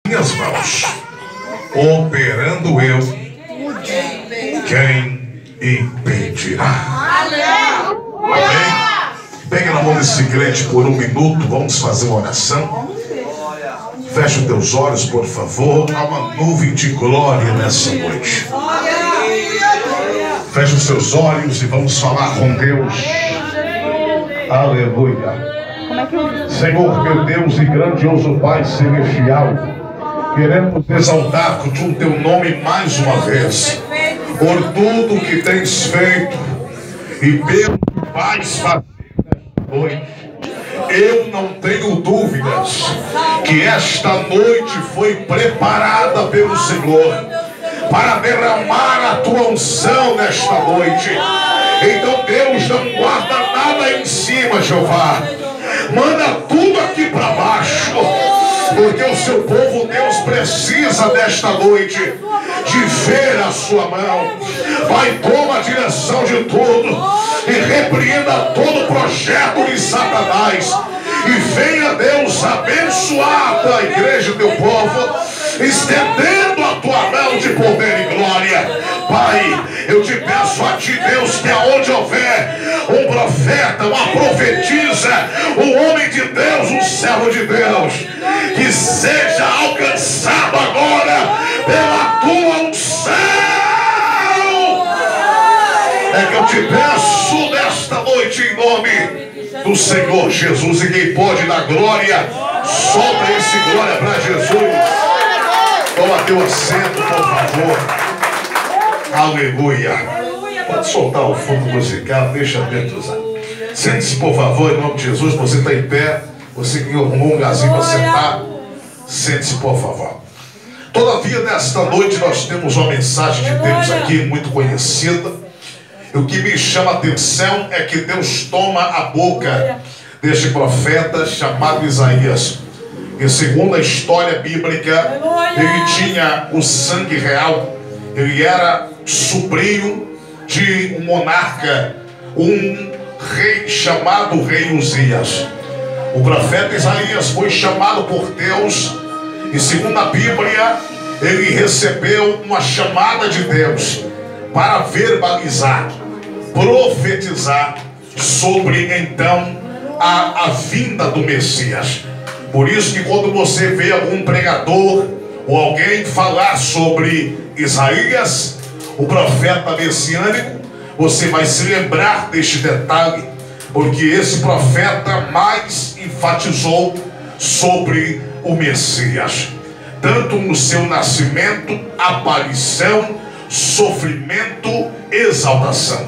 minhas mãos, operando eu, quem impedirá? Amém? Pegue na mão desse crente por um minuto, vamos fazer uma oração. Feche os teus olhos, por favor. Há uma nuvem de glória nessa noite. Feche os seus olhos e vamos falar com Deus. Aleluia. Senhor, meu Deus e grandioso Pai celestial, queremos exaltar o teu nome mais uma vez, por tudo que tens feito e pelo que vais fazer nesta noite. Eu não tenho dúvidas que esta noite foi preparada pelo Senhor para derramar a tua unção nesta noite. Então Deus, não guarda nada em cima, Jeová. Manda tudo aqui para baixo, porque o seu povo, Deus, precisa desta noite de ver a sua mão. Pai, toma a direção de tudo e repreenda todo projeto de Satanás. E venha, Deus, abençoar a igreja, teu povo, estendendo a tua mão de poder e glória. Pai, eu te peço a ti, Deus, que aonde houver um profeta, uma profetisa, um homem de Deus, um servo de Deus, que seja alcançado agora pela tua unção. É que eu te peço nesta noite em nome do Senhor Jesus. E quem pode dar glória, solta esse glória para Jesus. Toma teu assento, por favor. Aleluia. Pode soltar o fundo musical, deixa dentro. Sente-se, por favor, em nome de Jesus. Você está em pé, você que arrumou um lugarzinho para sentar, sente-se, por favor. Todavia, nesta noite nós temos uma mensagem de Deus aqui muito conhecida. E o que me chama a atenção é que Deus toma a boca deste profeta chamado Isaías. E segundo a história bíblica, ele tinha o sangue real. Ele era sobrinho de um monarca, um rei chamado Rei Uzias. O profeta Isaías foi chamado por Deus e segundo a Bíblia, ele recebeu uma chamada de Deus para verbalizar, profetizar sobre então a vinda do Messias. Por isso que quando você vê algum pregador ou alguém falar sobre Isaías, o profeta messiânico, você vai se lembrar deste detalhe, porque esse profeta mais enfatizou sobre o Messias, tanto no seu nascimento, aparição, sofrimento, exaltação.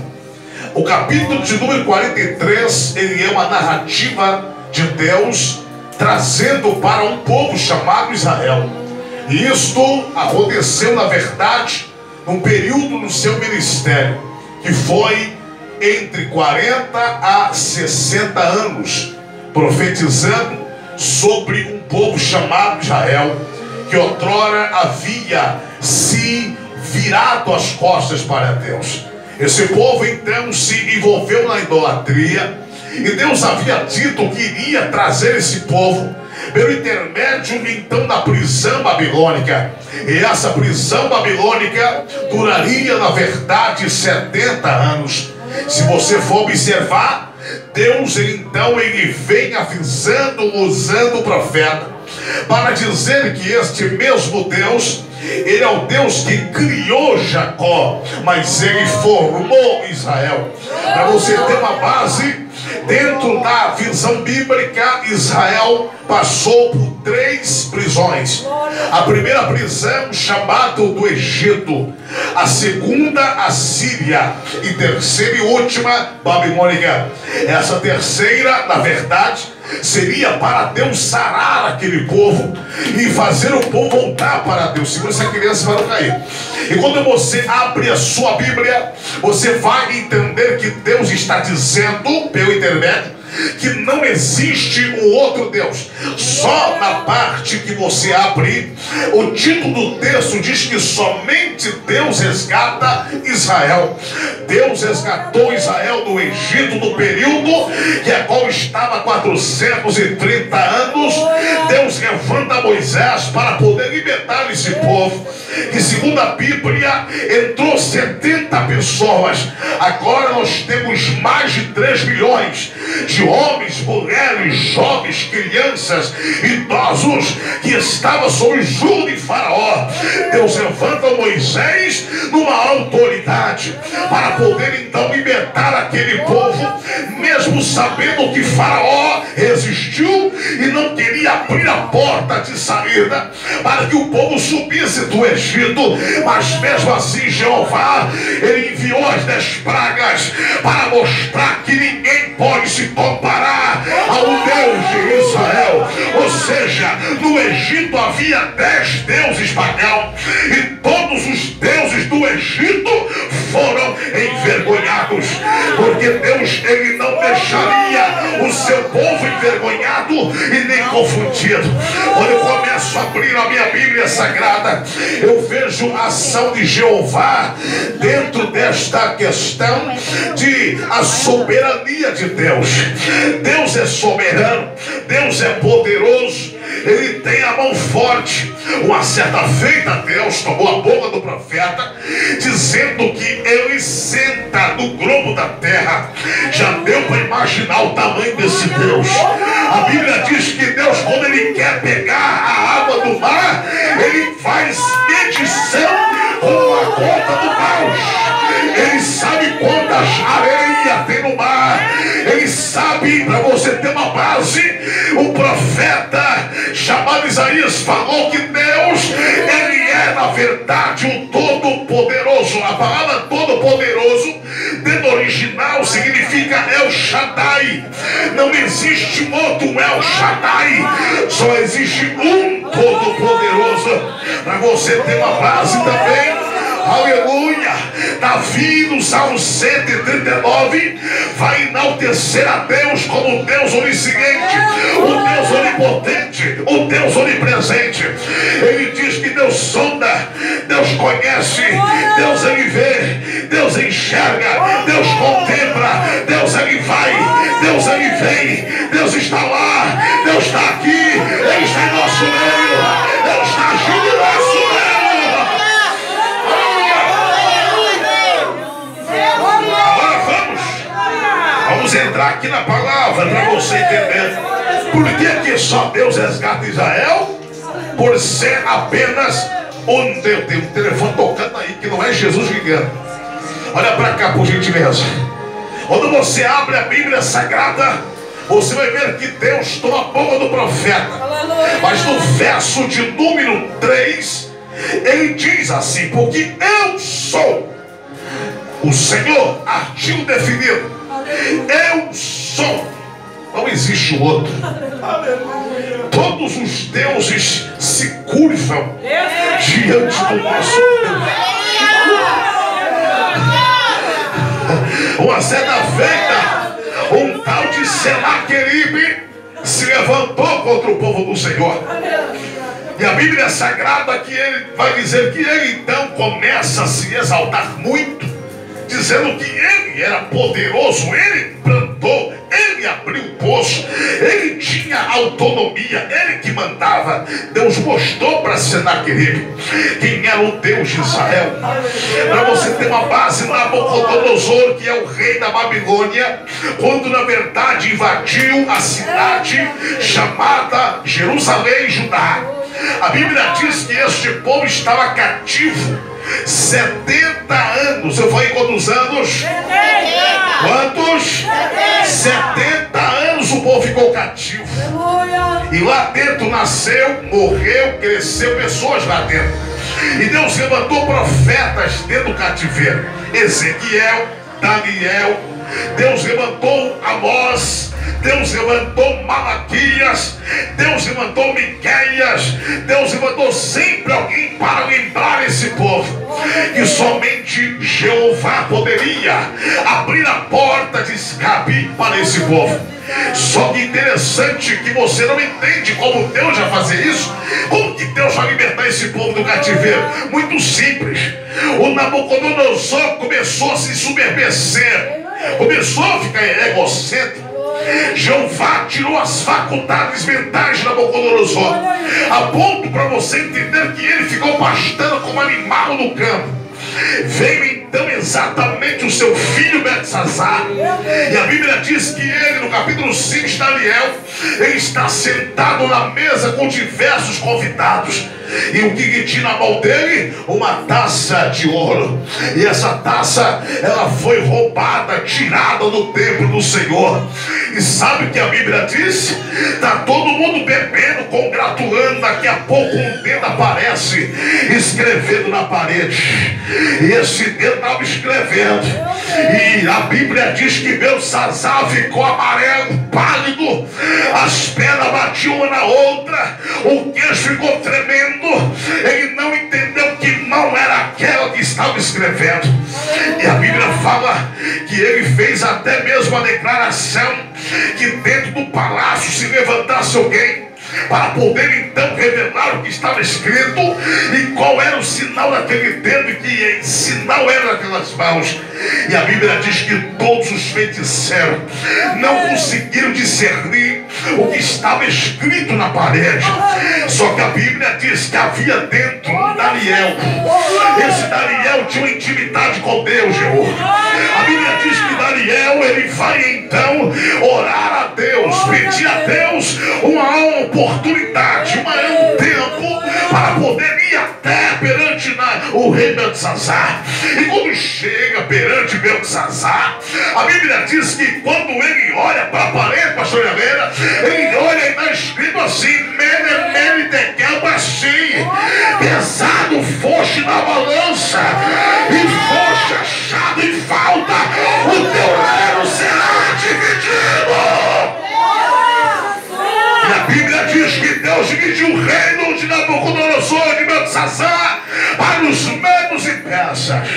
O capítulo de número 43, ele é uma narrativa de Deus trazendo para um povo chamado Israel. E isto aconteceu, na verdade, num período no seu ministério, que foi entre 40 a 60 anos, profetizando sobre um povo chamado Israel, que outrora havia se virado as costas para Deus. Esse povo então se envolveu na idolatria, e Deus havia dito que iria trazer esse povo pelo intermédio então da prisão babilônica. E essa prisão babilônica duraria na verdade 70 anos. Se você for observar, Deus então ele vem avisando, usando o profeta para dizer que este mesmo Deus, ele é o Deus que criou Jacó, mas ele formou Israel. Para você ter uma base, dentro da visão bíblica, Israel passou por 3 prisões. A primeira prisão, chamada do Egito. A segunda, a Síria. E terceira e última, Babilônia. Essa terceira, na verdade, seria para Deus sarar aquele povo e fazer o povo voltar para Deus. Segura essa criança para não cair. E quando você abre a sua Bíblia, você vai entender que Deus está dizendo, pelo intermédio que não existe um outro Deus. Só na parte que você abre, o título do texto diz que somente Deus resgata Israel. Deus resgatou Israel do Egito, no período que a qual estava 430 anos. Deus levanta Moisés para poder libertar esse povo, que segundo a Bíblia entrou 70 pessoas. Agora nós temos mais de 3 milhões de homens, mulheres, jovens, crianças, idosos que estavam sob o jugo de Faraó. Deus levanta Moisés numa autoridade para poder então libertar aquele povo, mesmo sabendo que Faraó resistiu e não queria abrir a porta de saída para que o povo subisse do Egito. Mas mesmo assim Jeová, ele enviou as 10 pragas para mostrar que ninguém pode se comparar ao Deus de Israel. Ou seja, no Egito havia 10 deuses pagãos, e todos os deuses do Egito foram envergonhados, porque Deus, ele não deixaria o seu povo envergonhado e nem confundido. Quando eu começo a abrir a minha Bíblia Sagrada, eu vejo a ação de Jeová dentro desta questão de a soberania de Deus. Deus é soberano, Deus é poderoso, ele tem a mão forte. Uma certa feita Deus tomou a boca do profeta, dizendo que ele senta no globo da terra. Já deu para imaginar o tamanho desse Deus. A Bíblia diz que Deus, quando ele quer pegar a água do mar, ele faz medição com a conta do paus. Ele sabe quantas areias tem no mar. Ele sabe, para você ter uma base, o profeta chamado Isaías falou que Deus, ele é na verdade o Todo-Poderoso. A palavra Todo-Poderoso, dentro original, significa El Shaddai. Não existe um outro El Shaddai, só existe um Todo-Poderoso. Para você ter uma base também, aleluia, Davi no Salmo 139 vai enaltecer a Deus como Deus onisciente, o Deus onipotente, o Deus onipresente. Ele diz que Deus sonda, Deus conhece, Deus ele vê, Deus enxerga, Deus contempla, Deus ele vai, Deus ele vem, Deus está lá, Deus está aqui, ele está em nosso meio, Deus está agindo em nosso meio. Vamos entrar aqui na palavra para você entender por que só Deus resgata Israel. Por ser apenas um Deus. Tem um telefone tocando aí que não é Jesus ligando. Olha para cá, por gentileza. Quando você abre a Bíblia Sagrada, você vai ver que Deus toma a boca do profeta. Mas no verso de número 3, ele diz assim: porque eu sou o Senhor, artigo definido. Eu sou, não existe o outro. Todos os deuses se curvam diante do nosso Deus. Uma certa feita, um tal de Senaqueribe se levantou contra o povo do Senhor. E a Bíblia Sagrada que ele vai dizer que ele então começa a se exaltar muito, dizendo que ele era poderoso, ele plantou, ele abriu o poço, ele tinha autonomia, ele que mandava. Deus mostrou para Senaqueribe quem era o Deus de Israel. Para você ter uma base, Nabucodonosor, que é o rei da Babilônia, quando na verdade invadiu a cidade chamada Jerusalém, Judá, a Bíblia diz que este povo estava cativo 70 anos. Eu falei quantos anos? 70. Quantos? 70 anos o povo ficou cativo. E lá dentro nasceu, morreu, cresceu pessoas lá dentro. E Deus levantou profetas dentro do cativeiro: Ezequiel, Daniel, Deus levantou Amós, Deus levantou Malaquias, Deus levantou Miqueias, Deus levantou sempre alguém para lembrar esse povo que somente Jeová poderia abrir a porta de escape para esse povo. Só que interessante que você não entende como Deus vai fazer isso. Como que Deus vai libertar esse povo do cativeiro? Muito simples. O Nabucodonosor começou a se soberbecer, começou a ficar egocêntrico. Jeová tirou as faculdades mentais de Nabucodonosor, a ponto para você entender que ele ficou pastando como animal no campo. Veio então exatamente o seu filho Belsazar, e a Bíblia diz que ele, no capítulo 5 de Daniel, ele está sentado na mesa com diversos convidados. E o que tinha na mão dele? Uma taça de ouro. E essa taça, ela foi roubada, tirada do templo do Senhor. E sabe o que a Bíblia diz? Está todo mundo bebendo, congratulando. Daqui a pouco um dedo aparece, escrevendo na parede. E esse dedo estava escrevendo. E a Bíblia diz que Belsazar ficou amarelo, pálido. As pernas batiam uma na outra. O queixo ficou tremendo. Ele não entendeu que não era aquela que estava escrevendo. E a Bíblia fala que ele fez até mesmo a declaração que dentro do palácio se levantasse alguém para poder então revelar o que estava escrito e qual era o sinal daquele dedo, e que sinal era daquelas mãos. E a Bíblia diz que todos os feiticeiros não conseguiram discernir o que estava escrito na parede. Só que a Bíblia diz que havia dentro um Daniel. Esse Daniel tinha uma intimidade com Deus, A Bíblia diz que Daniel, ele vai então orar a Deus, pedir a Deus uma oportunidade, um tempo para poder ir até perante o rei Belsazar. E quando chega perante Belsazar, a Bíblia diz que quando ele olha para a parede, pastor Helena, ele olha e está escrito assim: Mene, Mene, Tekel, Basim, pesado foste na balança e foste achado em falta, o teu reino será dividido. E a Bíblia diz que Deus dividiu o reino de Nabucodonosor, de Belsazar, para os medos e persas.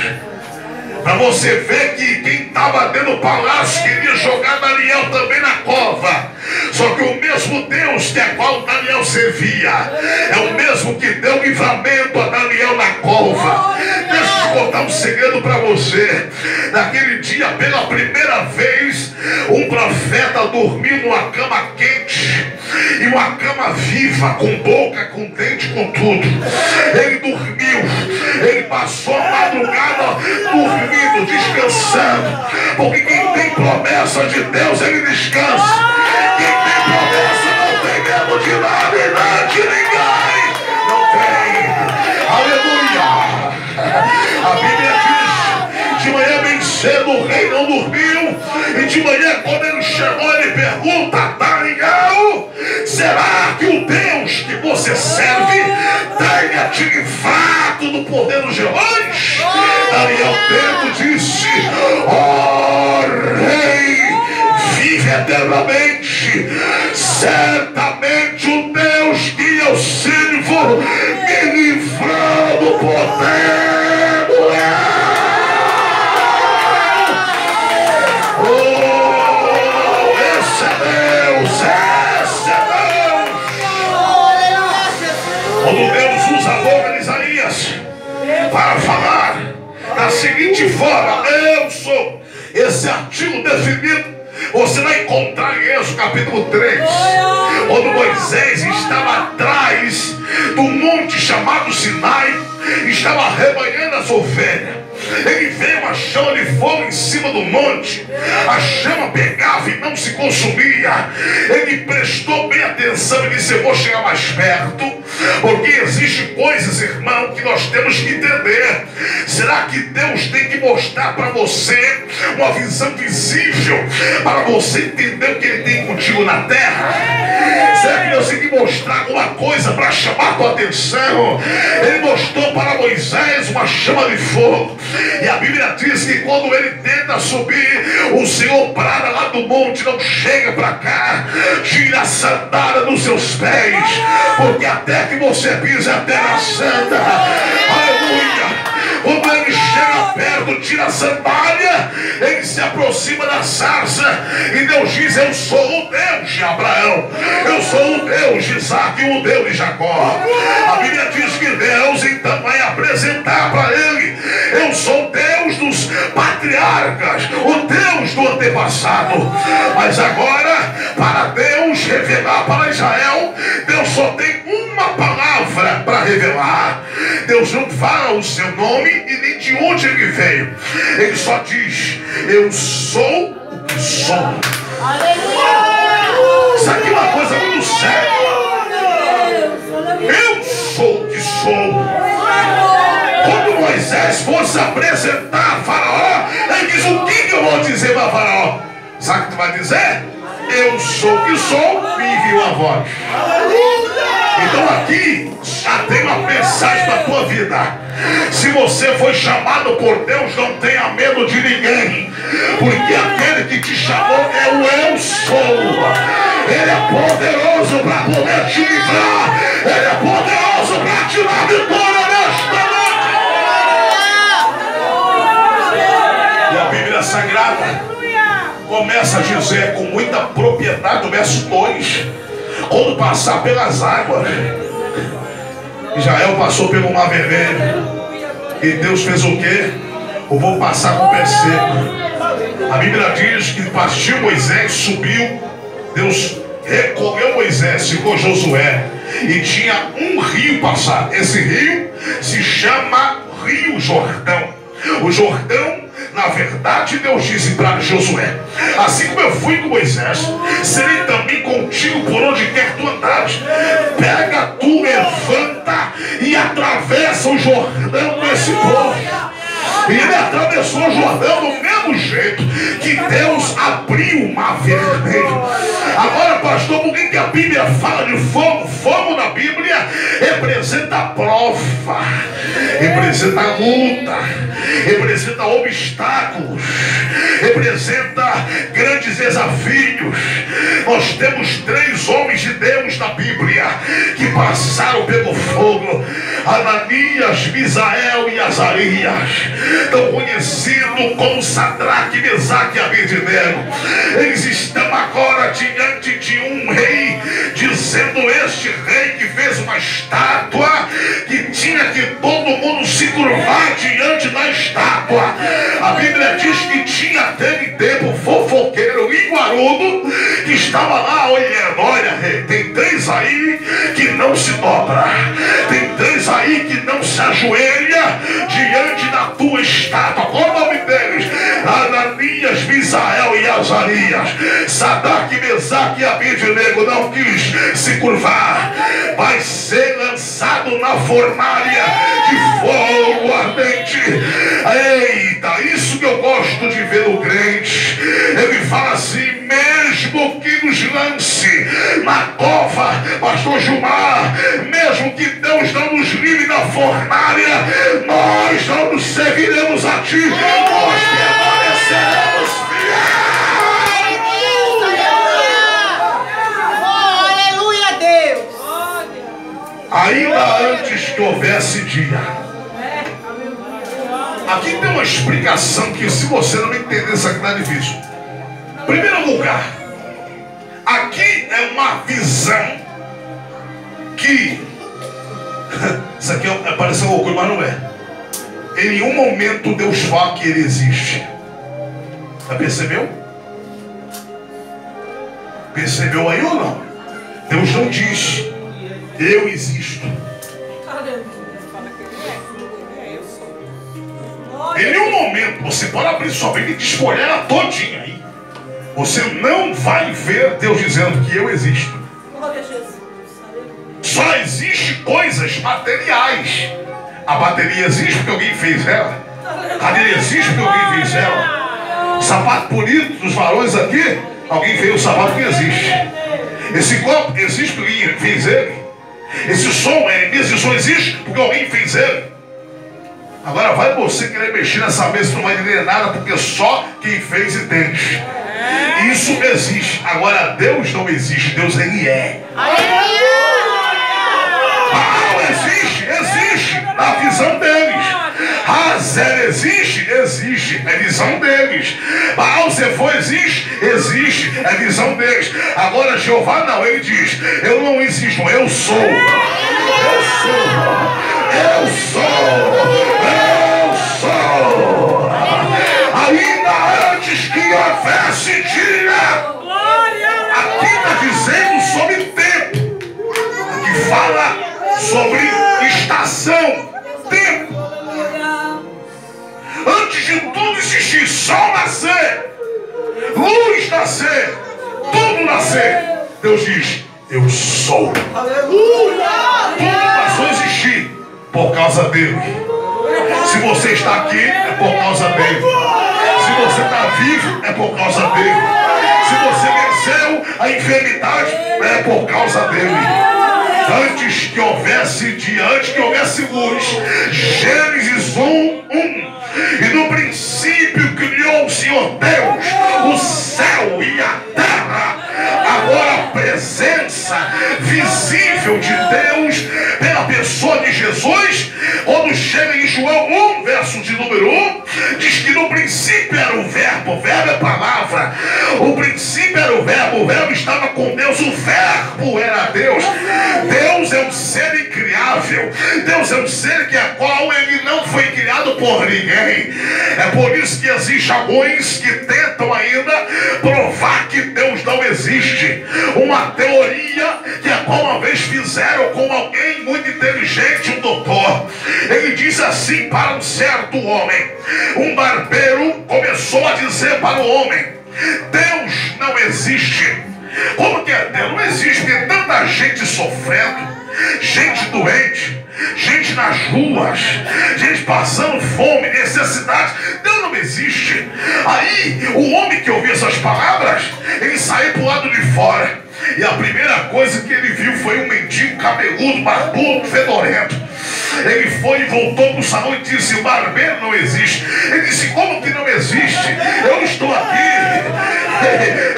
Para você ver que quem estava dentro do palácio queria jogar Daniel também na cova. Só que o mesmo Deus que a qual Daniel servia é o mesmo que deu livramento a Daniel na cova. Deixa eu contar um segredo para você. Naquele dia, pela primeira vez, um profeta dormiu numa cama quente, e uma cama viva, com boca, com dente, com tudo. Ele dormiu, ele passou a madrugada dormindo, descansando. Porque quem tem promessa de Deus, ele descansa. Quem tem promessa não tem medo de nada e não de ninguém. Não tem. Aleluia. A Bíblia diz: de manhã bem cedo o rei não dormiu, e de manhã quando ele chegou, ele pergunta: Daniel, será que o Deus que você serve tenha te livrado do poder dos leões? Daniel Pedro disse: ó rei, vive eternamente, certamente o Deus que eu sirvo me livrou do poder do leão. Oh, esse é Deus, esse é Deus. Quando Deus usa a boca de Isaías para falar da seguinte forma: eu sou, esse artigo definido você vai encontrar em Êxodo capítulo 3, quando Moisés estava atrás do monte chamado Sinai, estava rebanhando as ovelhas. Ele veio uma chama de fogo em cima do monte, a chama pegava e não se consumia. Ele prestou bem atenção e disse: eu vou chegar mais perto, porque existem coisas, irmão, que nós temos que entender. Será que Deus tem que mostrar para você uma visão visível para você entender o que Ele tem contigo na terra? Será que Deus tem que mostrar alguma coisa para chamar a tua atenção? Ele mostrou para Moisés uma chama de fogo. E a Bíblia diz que quando ele tenta subir, o Senhor brada lá do monte: não chega para cá, tira a sandália dos seus pés, porque até que você pise a terra santa. Aleluia. Quando ele chega perto, tira a sandália, ele se aproxima da sarça, e Deus diz: eu sou o Deus de Abraão, eu sou o Deus de Isaac e o Deus de Jacó. A Bíblia diz que Deus então vai apresentar para ele: eu sou o Deus dos patriarcas, o Deus do antepassado. Mas agora, para Deus revelar para Israel, Deus só tem uma palavra para revelar. Deus não fala o seu nome e nem de onde ele veio. Ele só diz: eu sou o que sou. Isso aqui é uma coisa muito séria. Eu sou o que sou. Quando Moisés fosse apresentar a Faraó, ele diz: o que eu vou dizer para Faraó? Sabe o que tu vai dizer? Eu sou o que sou, me enviou a voz. Então aqui já tem uma mensagem para a tua vida. Se você foi chamado por Deus, não tenha medo de ninguém, porque aquele que te chamou é o eu sou. Ele é poderoso para poder te livrar. Ele é poderoso para te dar vitória nesta noite. E a Bíblia Sagrada começa a dizer com muita propriedade, no verso 2: quando passar pelas águas, Israel passou pelo Mar Vermelho, e Deus fez o quê? O povo passar com o pé seco. A Bíblia diz que partiu Moisés, subiu, Deus recolheu Moisés, ficou Josué, e tinha um rio passar. Esse rio se chama Rio Jordão. O Jordão, na verdade, Deus disse para Josué: assim como eu fui com Moisés, serei também contigo por onde quer que tu andares. Pega tu, levanta e atravessa o Jordão com esse povo. E ele atravessou o Jordão do mesmo jeito que Deus abriu o Mar Vermelho. Agora, pastor, por que a Bíblia fala de fogo? Fogo na Bíblia representa a prova, representa a luta, representa obstáculos, representa grandes desafios. Nós temos 3 homens de Deus na Bíblia que passaram pelo fogo: Ananias, Misael e Azarias, tão conhecido como Sadraque, Mesaque e Abednego. Eles estão agora diante de um rei, dizendo: este rei que fez uma estátua, que tinha que todo mundo se curvar diante da estátua. A Bíblia diz que tinha aquele tempo fofoqueiro linguarudo que estava lá olhando: olha, rei, tem 3 aí que não se dobra, tem 3 aí que não se ajoelha diante da tua estátua. Qual o nome deles? Ananias, Misael e Azarias. Sadraque, Mesaque e Abednego não quis se curvar. Vai ser lançado na fornalha de fogo ardente. Eita, isso que eu gosto de ver no crente. Ele fala assim: mesmo que nos lance na cova, pastor Gilmar, mesmo que Deus não nos livre da fornalha, nós não nos seguiremos a ti, nós permaneceremos fiéis. Oh, aleluia, Deus. Ainda antes que houvesse dia. Aqui tem uma explicação que, se você não entender, isso aqui está difícil. Em primeiro lugar, aqui é uma visão que isso aqui parece uma loucura, mas não é. Em nenhum momento Deus fala que ele existe. Já percebeu? Percebeu aí ou não? Deus não diz: eu existo. Em nenhum momento você pode abrir sua Bíblia e despolhar ela todinha aí. Você não vai ver Deus dizendo que eu existo. Só existe coisas materiais. A bateria existe porque alguém fez ela. A cadeira existe porque alguém fez ela. O sapato bonito dos varões aqui, alguém fez o sapato que existe. Esse copo existe porque alguém fez ele. Esse som existe porque alguém fez ele. Agora vai você querer mexer nessa mesa, não vai entender nada, porque só quem fez entende. Isso existe. Agora Deus não existe, Deus ele é. Baal existe, existe na visão deles. Azer existe, existe, é visão deles. Baal Zefon existe, existe, é visão deles. Agora Jeová não, ele diz: eu não existo, eu sou. Eu sou. Eu sou. Eu sou. Ainda antes que houvesse dia. Aqui está dizendo sobre tempo. Aqui fala sobre estação. Tempo. Antes de tudo existir, sol nascer, luz nascer, tudo nascer, Deus diz: eu sou. Aleluia! Tudo passou a existir por causa dele. Se você está aqui, é por causa dele. Se você está vivo, é por causa dele. Se você venceu a enfermidade, é por causa dele. Antes que houvesse dia, antes que houvesse luz, Gênesis 1:1. E no princípio criou o Senhor Deus o céu e a terra. Agora a presença visível de Deus pela pessoa de Jesus, quando chega em João 1, verso de número 1, diz que no princípio era o verbo é palavra, o princípio era o verbo estava com Deus, o verbo era Deus. Deus é um ser incriável, Deus é um ser que a qual ele não foi criado por ninguém. É por isso que existem alguns que tentam ainda provar que Deus não existe. Uma teoria que a qual uma vez fizeram com alguém muito inteligente, um doutor. Ele diz assim para um certo homem. Um barbeiro começou a dizer para o homem: Deus não existe. Como que é Deus? Não existe. Tem tanta gente sofrendo, gente doente, gente nas ruas, gente passando fome, necessidade. Deus não existe. Aí o homem que ouviu essas palavras, ele saiu para o lado de fora. E a primeira coisa que ele viu foi um mendigo cabeludo, barbudo, fedorento. Ele foi e voltou para o salão e disse: o barbeiro não existe. Ele disse: como que não existe? Eu estou aqui.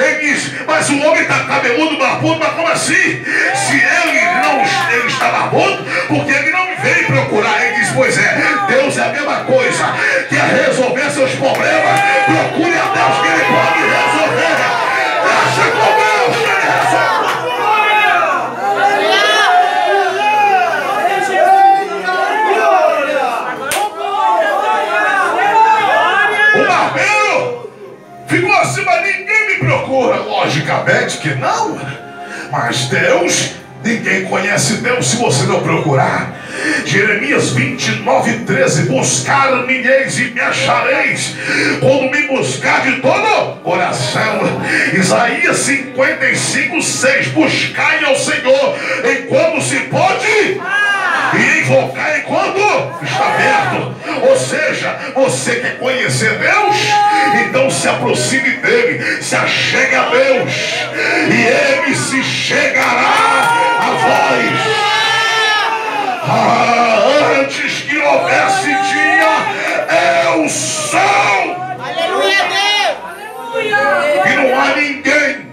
Ele disse: mas o homem está cabeludo, barbudo, mas como assim? Se ele está barbudo, porque ele não me veio procurar. Ele disse: pois é, Deus é a mesma coisa. Quer resolver seus problemas? Procure a Deus que ele pode resolver. Deixa com Deus que ele resolve. Ficou assim, mas ninguém me procura. Logicamente que não. Mas Deus, ninguém conhece Deus se você não procurar. Jeremias 29:13. Buscar-me-eis e me achareis, quando me buscar de todo o coração. Isaías 55:6. Buscai ao Senhor enquanto se pode, e invocar enquanto está aberto. Ou seja, você quer conhecer Deus? Então se aproxime dele, se achegue a Deus, e ele se chegará a vós. Antes que houvesse dia, eu sou. Aleluia, Deus. E não há ninguém.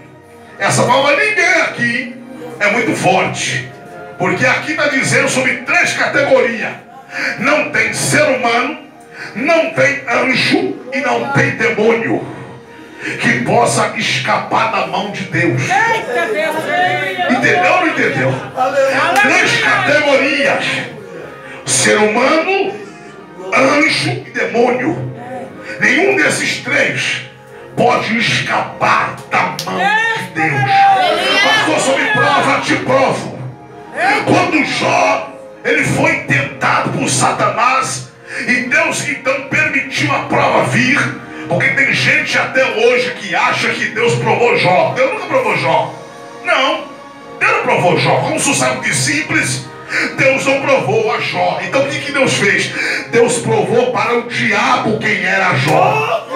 Essa palavra ninguém aqui é muito forte, porque aqui está dizendo sobre 3 categorias. Não tem ser humano, não tem anjo e não tem demônio que possa escapar da mão de Deus. Entendeu ou não entendeu? 3 categorias: ser humano, anjo e demônio. Nenhum desses 3 pode escapar da mão de Deus. Pastor, só me prova, te provo. Quando Jó, ele foi tentado por Satanás, e Deus então permitiu a prova vir, porque tem gente até hoje que acha que Deus provou Jó. Deus nunca provou Jó. Não, Deus não provou Jó. Como você sabe de simples, Deus não provou a Jó. Então o que Deus fez? Deus provou para o diabo quem era Jó.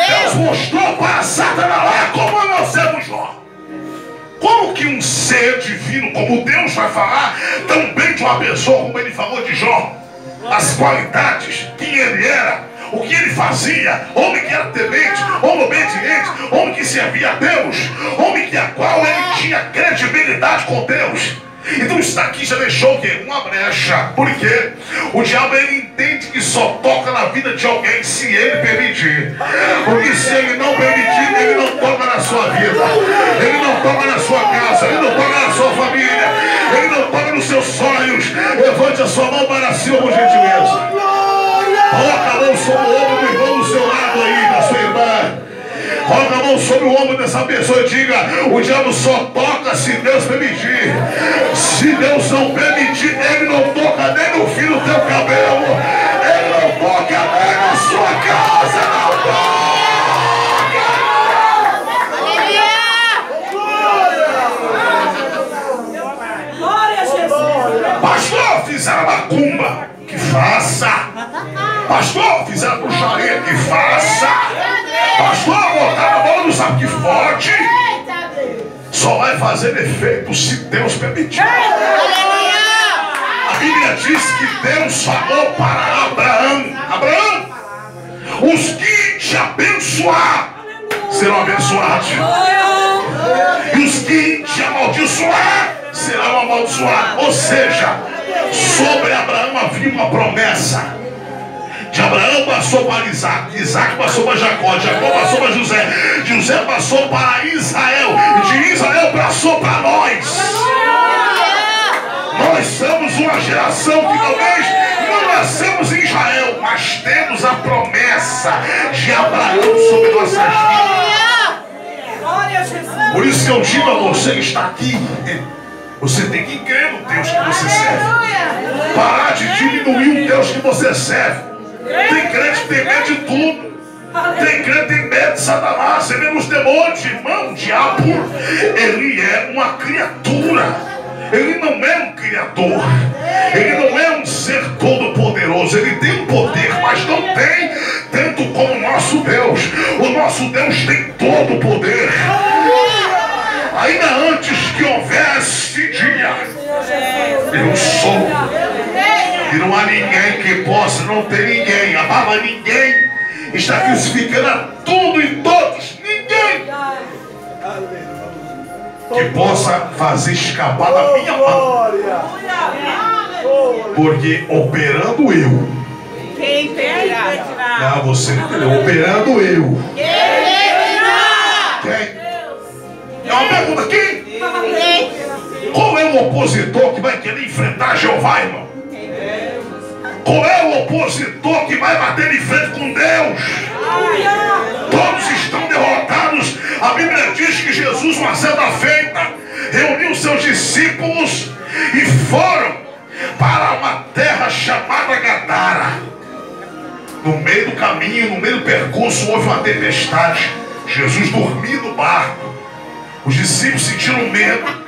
Deus mostrou para Satanás: como nós somos Jó. Como Como que um ser divino como Deus vai falar também de uma pessoa como ele falou de Jó? As qualidades, quem ele era, o que ele fazia, homem que era temente, homem obediente, homem que servia a Deus, homem que a qual ele tinha credibilidade com Deus. Então isso daqui já deixou o quê? Uma brecha. Por quê? O diabo ele entende que só toca na vida de alguém se ele permitir. Porque se ele não permitir, ele não toca na sua vida, ele não toca na sua casa, ele não toca na sua família, ele não toca nos seus sonhos. Levante a sua mão para cima, por gentileza. Coloca a mão sobre o ombro do irmão do seu lado aí, da sua irmã. Coloca a mão sobre o ombro dessa pessoa e diga: o diabo só toca se Deus permitir. Se Deus não permitir, ele não toca nem no fio do teu cabelo, ele não toca nem na sua casa, não toca. Glória a Jesus. Pastor, fizeram macumba, que faça. Pastor, fizeram bruxaria, que faça. Pastor, botaram a bola no saco, que forte. Só vai fazer efeito se Deus permitir. A Bíblia diz que Deus falou para Abraão: Abraão, os que te abençoar serão abençoados, e os que te amaldiçoar serão amaldiçoados. Ou seja, sobre Abraão havia uma promessa. De Abraão passou para Isaac, Isaac passou para Jacó, Jacó passou para José, José passou para Israel, e de Israel passou para nós. Nós somos uma geração que talvez não nascemos em Israel, mas temos a promessa de Abraão sobre nossas vidas. Por isso que eu digo a você que está aqui, você tem que crer no Deus que você serve. Parar de diminuir o Deus que você serve. Tem crente que tem medo de tudo. Tem crente que tem medo de Satanás, tem medo dos demônios. Irmão, o diabo, ele é uma criatura. Ele não é um criador. Ele não é um ser todo poderoso. Ele tem um poder, mas não tem tanto como o nosso Deus. O nosso Deus tem todo o poder. Ainda antes que houvesse dia, eu sou. E não há ninguém que possa, não tem ninguém, amava ninguém, está crucificando a tudo e todos, ninguém que possa fazer escapar da minha mão. Porque operando eu, Quem terá? não, você não entendeu, operando eu, quem? É uma pergunta, quem? Qual é o opositor que vai querer enfrentar Jeová, irmão? Qual é o opositor que vai bater de frente com Deus? Todos estão derrotados. A Bíblia diz que Jesus, uma certa feita, reuniu seus discípulos e foram para uma terra chamada Gadara. No meio do caminho, no meio do percurso, houve uma tempestade. Jesus dormiu no barco. Os discípulos sentiram medo.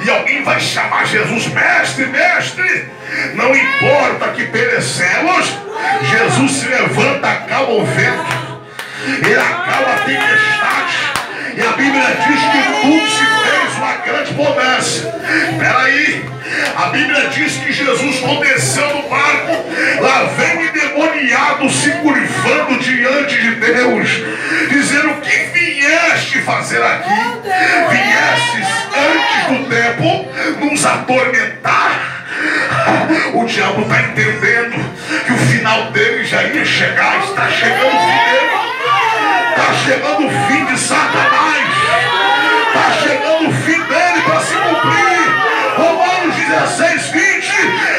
E alguém vai chamar Jesus: mestre, mestre. Não importa que perecemos. Jesus se levanta, acalma o vento, ele acalma a tempestade. E a Bíblia diz que tudo se fez uma grande bonança. Espera aí, a Bíblia diz que Jesus, quando desceu do barco, lá vem o endemoniado se curvando diante de Deus, dizendo: o que vieste fazer aqui? Viestes antes do tempo nos atormentar? O diabo está entendendo que o final dele já ia chegar. Está chegando o fim dele. Está chegando o fim de Satanás. Está chegando o fim dele para se cumprir. Romanos 16, 20.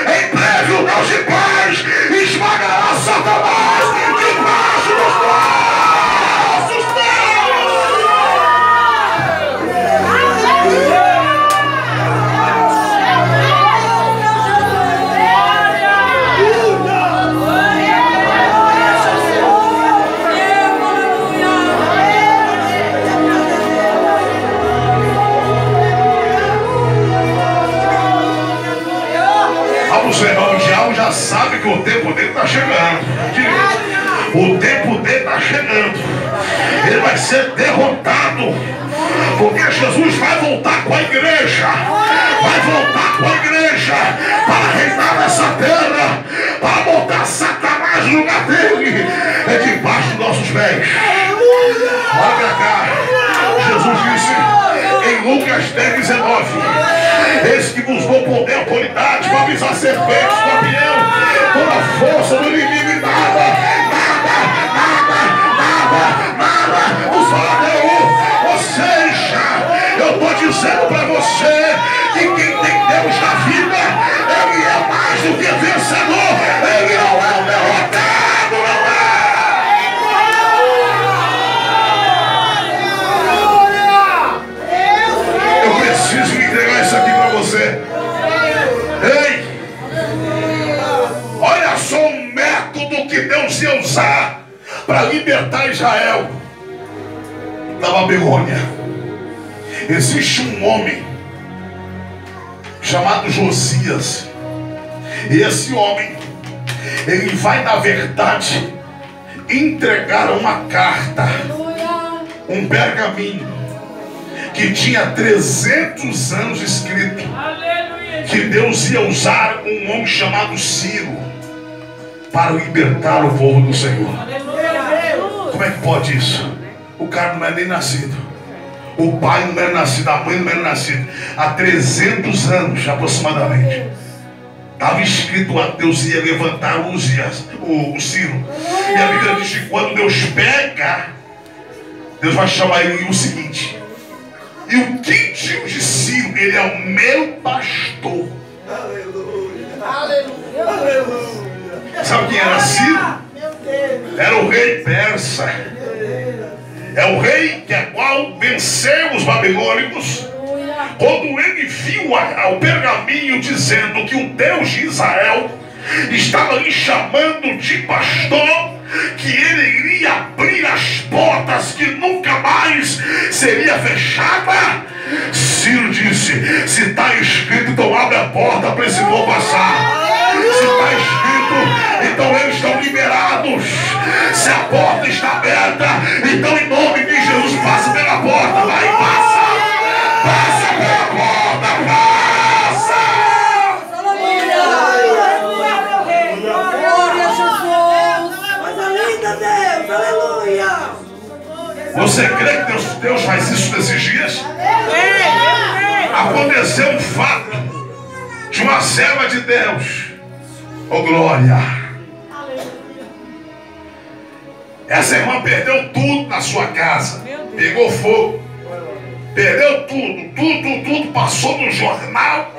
Em breve o Deus de paz esmagará Satanás debaixo dos nossos pés. O diabo já sabe que o tempo dele está chegando. O tempo dele está chegando. Ele vai ser derrotado. Porque Jesus vai voltar com a igreja. Vai voltar com a igreja para reinar nessa terra, para botar Satanás no lugar dele. É debaixo dos nossos pés. Olha pra cá. Jesus disse em Lucas 10:19: eis que vos dou poder e autoridade para pisar serpentes, escorpião, toda a força do inimigo, e nada os fará nenhum. Ou seja, eu estou dizendo para você que quem tem Deus na vida, ele é mais do que vencedor. Ele não é um derrotado, não é. Eu preciso entregar isso aqui para você. Ei, olha só o método que Deus ia usar para libertar Israel da Babilônia. Existe um homem chamado Josias. E esse homem, ele vai, na verdade, entregar uma carta, um pergaminho que tinha 300 anos escrito, que Deus ia usar um homem chamado Ciro para libertar o povo do Senhor. Como é que pode isso? O cara não é nem nascido, o pai não era nascido, a mãe não era nascida. Há 300 anos aproximadamente estava escrito lá que Deus ia levantar o Ciro. E a Bíblia diz que quando Deus pega, Deus vai chamar ele o seguinte: e o que diz de Ciro? Ele é o meu pastor. Aleluia. Sabe quem era Ciro? Era o rei persa. É o rei que a qual venceu os babilônicos. Quando ele viu o pergaminho dizendo que o Deus de Israel estava lhe chamando de pastor, que ele iria abrir as portas que nunca mais seria fechada, Ciro disse: se está escrito, então abre a porta para esse povo passar. Se está escrito, então eles estão liberados. Se a porta está aberta, então em nome de Jesus, passa pela porta. Vai, passa. Passa pela porta, passa. Glória a Jesus. Coisa linda, Deus. Aleluia. Você crê que Deus faz isso nesses dias? Aconteceu um fato de uma serva de Deus. Oh, glória. Essa irmã perdeu tudo na sua casa. Pegou fogo. Perdeu tudo. Passou no jornal.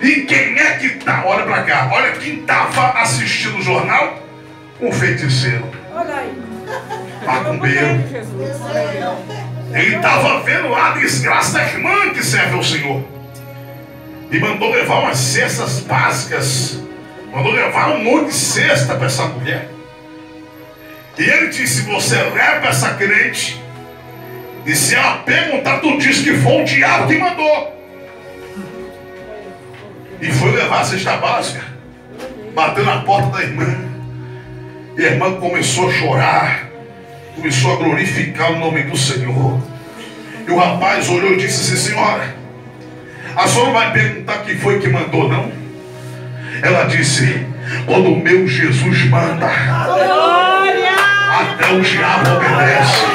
E quem é que tá? Olha pra cá. Olha quem estava assistindo o jornal. Um feiticeiro. Macumbeiro. Ele estava vendo lá a desgraça da irmã que serve ao Senhor. E mandou levar umas cestas básicas. Mandou levar um monte de cesta para essa mulher. E ele disse: você leva essa crente, e se ela perguntar, tu diz que foi o diabo que mandou. E foi levar a cesta básica. Bateu na porta da irmã. E a irmã começou a chorar, começou a glorificar o nome do Senhor. E o rapaz olhou e disse assim: senhora, a senhora vai perguntar quem foi que mandou, não? Ela disse: quando o meu Jesus manda, até o diabo obedece.